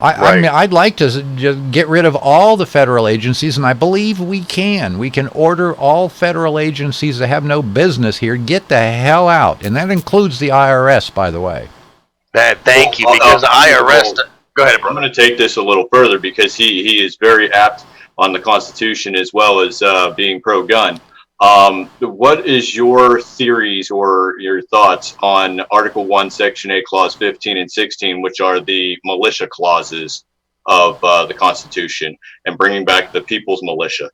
I'd like to just get rid of all the federal agencies, and I believe we can. We can order all federal agencies that have no business here get the hell out, and that includes the IRS, by the way. Thank you, because the IRS. Go ahead, bro. I'm going to take this a little further because he is very apt on the Constitution as well as being pro-gun. What is your theories or your thoughts on Article 1, Section 8, Clause 15 and 16, which are the militia clauses of the Constitution, and bringing back the people's militia?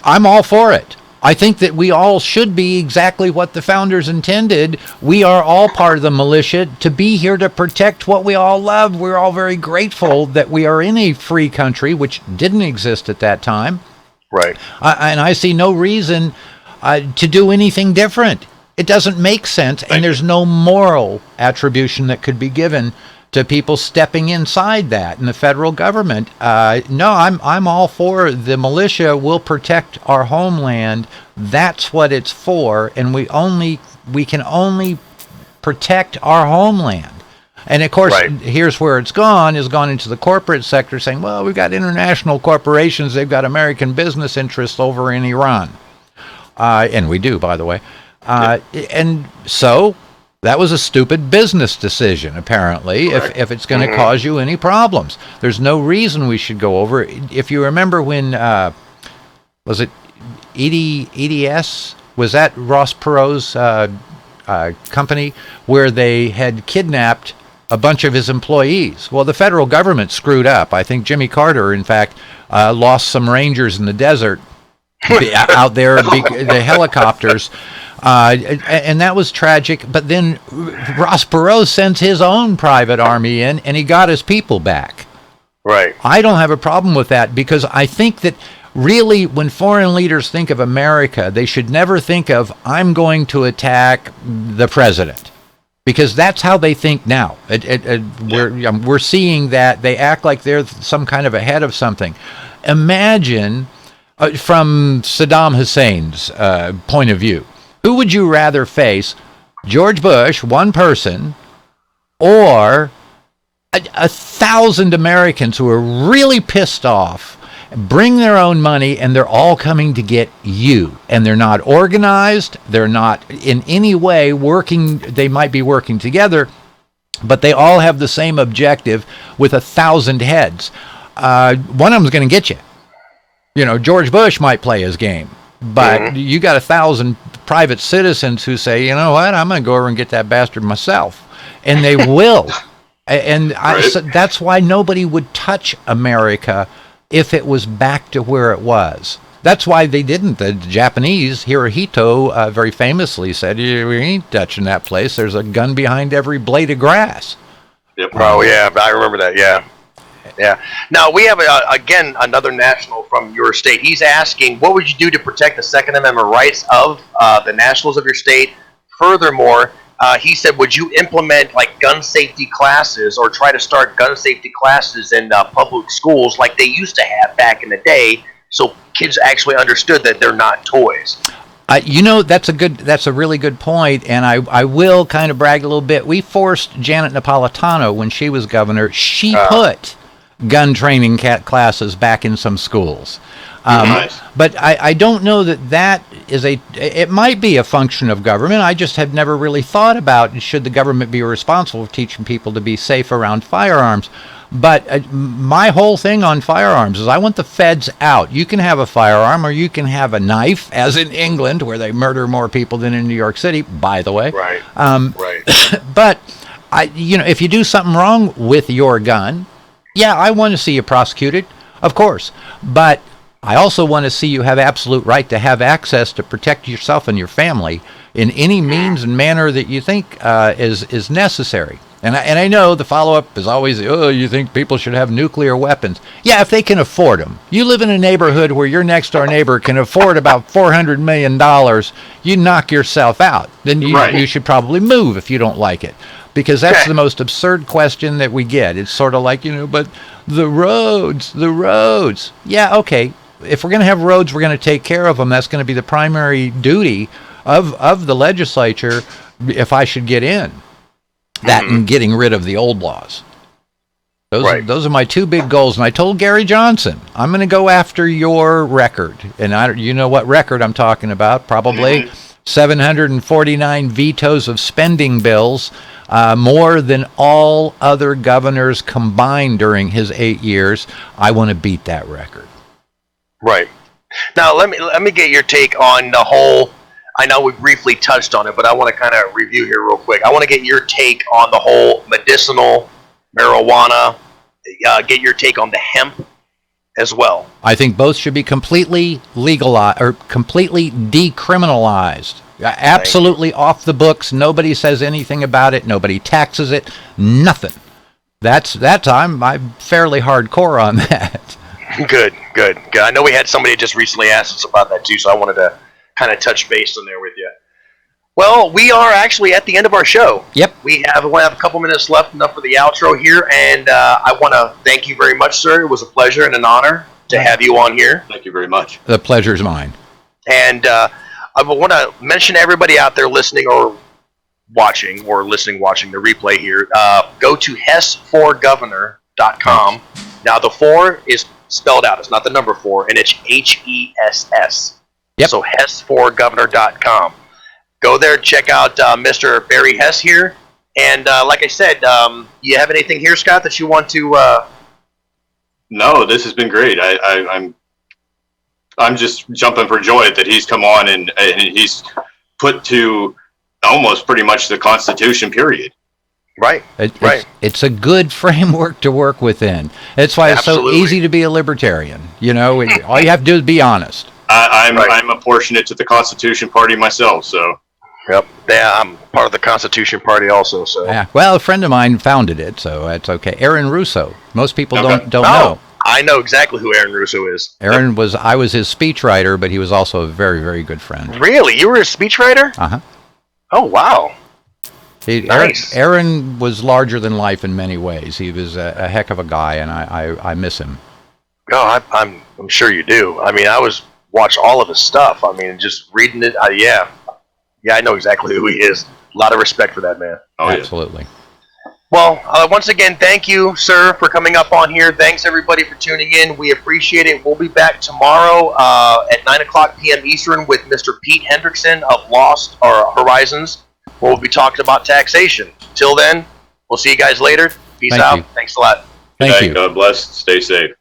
I'm all for it. I think that we all should be exactly what the founders intended. We are all part of the militia to be here to protect what we all love. We're all very grateful that we are in a free country, which didn't exist at that time. Right. And I see no reason to do anything different. It doesn't make sense, and there's no moral attribution that could be given to people stepping inside that in the federal government. No, I'm all for the militia will protect our homeland. That's what it's for, and we can only protect our homeland. And of course, here's where it's gone into the corporate sector, saying, well, we've got international corporations, they've got American business interests over in Iran. And we do, by the way. And so that was a stupid business decision, apparently, if it's going to cause you any problems. There's no reason we should go over. If you remember when, was it EDS? Was that Ross Perot's company where they had kidnapped a bunch of his employees? Well, the federal government screwed up. I think Jimmy Carter, in fact, lost some Rangers in the desert out there, the helicopters. And that was tragic. But then Ross Perot sends his own private army in, and he got his people back. Right. I don't have a problem with that, because I think that really when foreign leaders think of America, they should never think of, I'm going to attack the president. Because that's how they think now. We're seeing that they act like they're some kind of ahead of something. Imagine, from Saddam Hussein's point of view, who would you rather face, George Bush, one person, or 1,000 Americans who are really pissed off, bring their own money, and they're all coming to get you, and they're not organized, they're not in any way working, they might be working together, but they all have the same objective with 1,000 heads. One of them's going to get you. You know, George Bush might play his game, but you got 1,000 private citizens who say, you know what, I'm going to go over and get that bastard myself, and they will. And so that's why nobody would touch America if it was back to where it was. That's why they didn't. The Japanese, Hirohito, very famously said, we ain't touching that place. There's a gun behind every blade of grass. Yep. Oh, yeah, I remember that, yeah. Yeah. Now, we have, again, another national from your state. He's asking, what would you do to protect the Second Amendment rights of the nationals of your state? Furthermore, he said, would you implement like gun safety classes or try to start gun safety classes in public schools like they used to have back in the day, so kids actually understood that they're not toys? You know, that's a really good point, and I will kind of brag a little bit. We forced Janet Napolitano, when she was governor, she put gun training classes back in some schools. Nice. But I don't know that is it might be a function of government. I just have never really thought about, should the government be responsible for teaching people to be safe around firearms. But my whole thing on firearms is I want the feds out. You can have a firearm or you can have a knife, as in England, where they murder more people than in New York City, by the way. Right. But if you do something wrong with your gun, yeah, I want to see you prosecuted, of course. But I also want to see you have absolute right to have access to protect yourself and your family in any means and manner that you think is necessary. And I know the follow-up is always, you think people should have nuclear weapons. Yeah, if they can afford them. You live in a neighborhood where your next-door neighbor can afford about $400 million, you knock yourself out. Then you should probably move if you don't like it. Because that's the most absurd question that we get. It's sort of like, but the roads. Yeah, okay. If we're going to have roads, we're going to take care of them. That's going to be the primary duty of the legislature if I should get in. That and getting rid of the old laws. Those are my two big goals. And I told Gary Johnson, I'm going to go after your record. And you know what record I'm talking about, probably. 749 vetoes of spending bills, more than all other governors combined during his 8 years. I want to beat that record. Right. Now, let me get your take on the whole. I know we briefly touched on it, but I want to kind of review here real quick. I want to get your take on the whole medicinal marijuana. Get your take on the hemp as well. I think both should be completely legalized or completely decriminalized. Absolutely off the books. Nobody says anything about it. Nobody taxes it. Nothing. That's I'm fairly hardcore on that. Good. I know we had somebody just recently asked us about that too, so I wanted to kind of touch base on there with you. Well, we are actually at the end of our show. Yep. we have a couple minutes left, enough for the outro here, and I want to thank you very much, sir. It was a pleasure and an honor to have you on here. Thank you very much. The pleasure's mine. And I want to mention to everybody out there listening or watching the replay here, go to hess4governor.com. Now, the 4 is spelled out. It's not the number 4, and it's HESS. Yep. So hess4governor.com. Go there, check out Mr. Barry Hess here. And like I said, you have anything here, Scott, that you want to... No, this has been great. I'm just jumping for joy that he's come on and he's put to almost pretty much the Constitution, period. Right, right. It's a good framework to work within. That's why it's Absolutely. so easy to be a libertarian. You know, all you have to do is be honest. I'm apportionate to the Constitution Party myself, so. Yep. Yeah, I'm part of the Constitution Party also, so. Yeah. Well, a friend of mine founded it, so that's okay. Aaron Russo. Most people don't Oh, know. I know exactly who Aaron Russo is. I was his speechwriter, but he was also a very, very good friend. Really? You were a speechwriter? Uh-huh. Oh, wow. Nice. Aaron was larger than life in many ways. He was a heck of a guy, and I miss him. Oh, I'm sure you do. I mean, watched all of his stuff. I mean, just reading it, yeah, I know exactly who he is. A lot of respect for that man. Oh, absolutely. Yeah. Well, once again, thank you, sir, for coming up on here. Thanks, everybody, for tuning in. We appreciate it. We'll be back tomorrow at 9 o'clock p.m. Eastern with Mr. Pete Hendrickson of Lost Horizons. We'll be talking about taxation. Till then, we'll see you guys later. Peace Thank out. you. Thanks a lot. Thank you. God bless. Stay safe.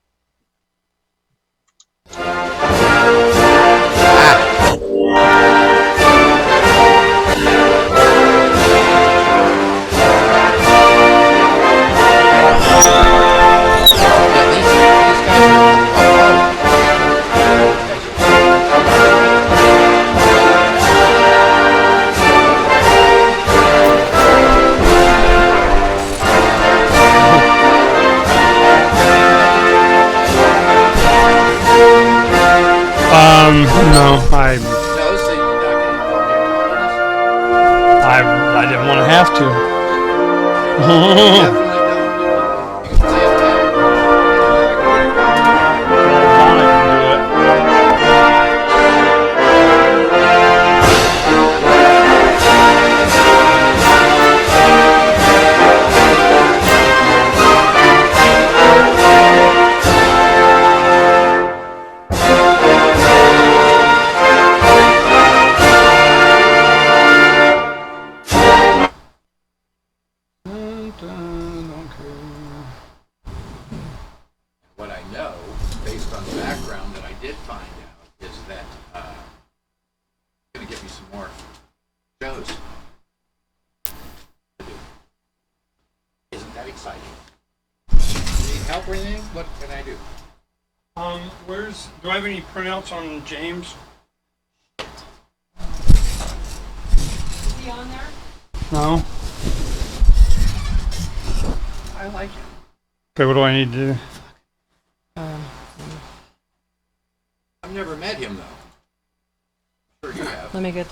No, I didn't want to have to. What I know, based on the background that I did find out, is that going to give me some more shows to do. Isn't that exciting? Need help or anything? What can I do? Do I have any printouts on James? Is he on there? No. I like it. Okay, what do I need to do? I've never met him though. Sure you have. Let me get.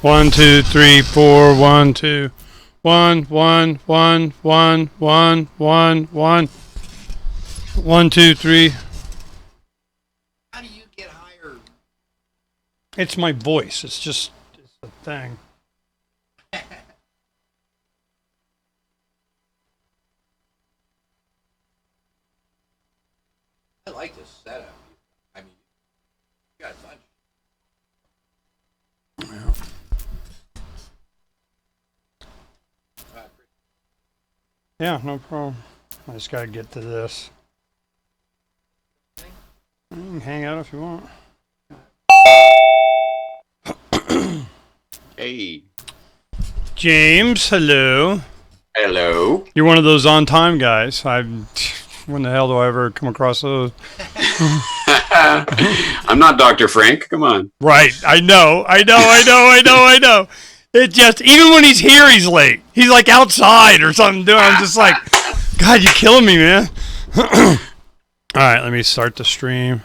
1, 2, 3, 4, 1, 2, 1, 1, 1, 1, 1, 1, 1, 1, 2, 3. How do you get hired? It's my voice. It's a thing. I like this setup. I mean, you got a bunch. Yeah, no problem. I just gotta get to this. You can hang out if you want. Hey. James, hello. Hello. You're one of those on-time guys. When the hell do I ever come across those? I'm not Dr. Frank. Come on. Right. I know. It just, even when he's here, he's late. He's like outside or something doing. I'm just like, God, you're killing me, man. All right, let me start the stream.